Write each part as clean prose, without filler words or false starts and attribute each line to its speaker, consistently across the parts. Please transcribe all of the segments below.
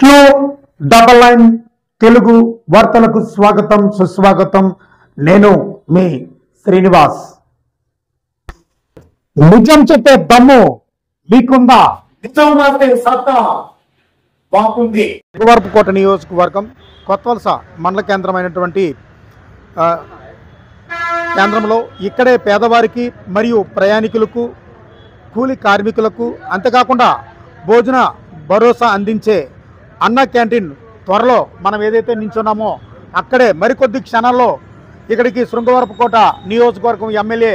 Speaker 1: Queue double line Telugu వార్తలకు స్వాగతం సుస్వాగతం. నేను మీ శ్రీనివాస్. నిజం చెప్పే దమ్ము మీకుందా? నిజం మాటే సత్తా బాగుంది. వరపుకోట నియోజకవర్గం కొత్తవలస మండల కేంద్రమైనటువంటి కేంద్రంలో ఇక్కడే పేదవారికి మరియు ప్రయాణికులకు, కూలి కార్మికులకు, అంతేకాకుండా భోజన భరోసా అందించే అన్న క్యాంటీన్ త్వరలో మనం ఏదైతే నించున్నామో అక్కడే మరికొద్ది క్షణాల్లో ఇక్కడికి శృంగవరపుకోట నియోజకవర్గం ఎమ్మెల్యే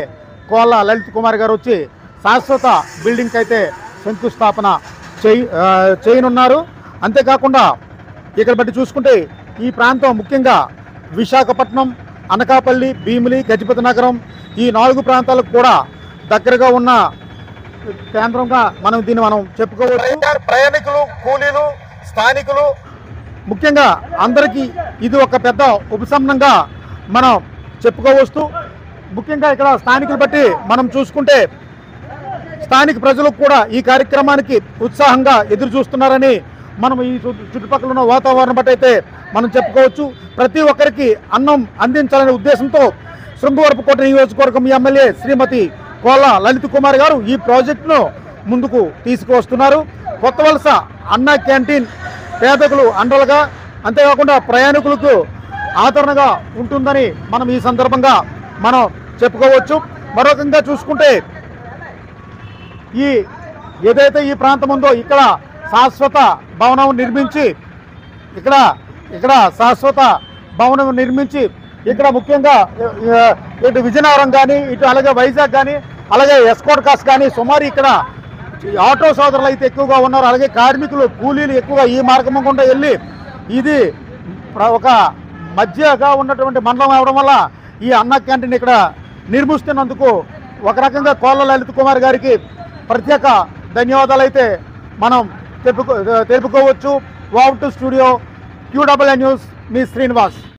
Speaker 1: కోళ్ళ లలిత్ కుమార్ గారు వచ్చి శాశ్వత బిల్డింగ్కి అయితే శంకుస్థాపన చేయనున్నారు. అంతేకాకుండా ఇక్కడ బట్టి చూసుకుంటే ఈ ప్రాంతం ముఖ్యంగా విశాఖపట్నం, అనకాపల్లి, భీమిలి, గజపతి నగరం ఈ 4 ప్రాంతాలకు కూడా దగ్గరగా ఉన్న కేంద్రంగా దీన్ని మనం చెప్పుకోవచ్చు. ప్రయాణికులు, కూలీలు, స్థానికులు ముఖ్యంగా అందరికీ ఇది ఒక పెద్ద ఉపశమనంగా మనం చెప్పుకోవచ్చు. ముఖ్యంగా ఇక్కడ స్థానికులు బట్టి మనం చూసుకుంటే స్థానిక ప్రజలకు కూడా ఈ కార్యక్రమానికి ఉత్సాహంగా ఎదురు చూస్తున్నారని మనం ఈ చుట్టుపక్కల ఉన్న వాతావరణం బట్టి అయితే మనం చెప్పుకోవచ్చు. ప్రతి ఒక్కరికి అన్నం అందించాలనే ఉద్దేశంతో శృంగవరపుకోట నియోజకవర్గం ఎమ్మెల్యే శ్రీమతి కోళ్ళ లలిత్ కుమార్ గారు ఈ ప్రాజెక్టును ముందుకు తీసుకువస్తున్నారు. కొత్తవలస అన్న క్యాంటీన్ పేదకులు అండలుగా, అంతేకాకుండా ప్రయాణికులకు ఆదరణగా ఉంటుందని మనం ఈ సందర్భంగా మనం చెప్పుకోవచ్చు. మరొకంగా చూసుకుంటే ఏదైతే ఈ ప్రాంతం ఉందో ఇక్కడ శాశ్వత భవనం నిర్మించి ఇక్కడ ముఖ్యంగా ఇటు విజయనగరం కానీ, ఇటు అలాగే వైజాగ్ కానీ, అలాగే ఎస్కోట్ కాస్ట్ కానీ సుమారు ఇక్కడ ఆటో సోదరులు అయితే ఎక్కువగా ఉన్నారు. అలాగే కార్మికులు, కూలీలు ఎక్కువగా ఈ మార్గం గుండా వెళ్ళి ఇది ఒక మధ్యగా ఉన్నటువంటి మండలం అవడం వల్ల ఈ అన్న క్యాంటీన్ ఇక్కడ నిర్మిస్తున్నందుకు ఒక రకంగా కోళ్ళ లలిత్ కుమార్ గారికి ప్రత్యేక ధన్యవాదాలు అయితే మనం తెలుపుకోవచ్చు. Wow to studio, QNN news, మీ శ్రీనివాస్.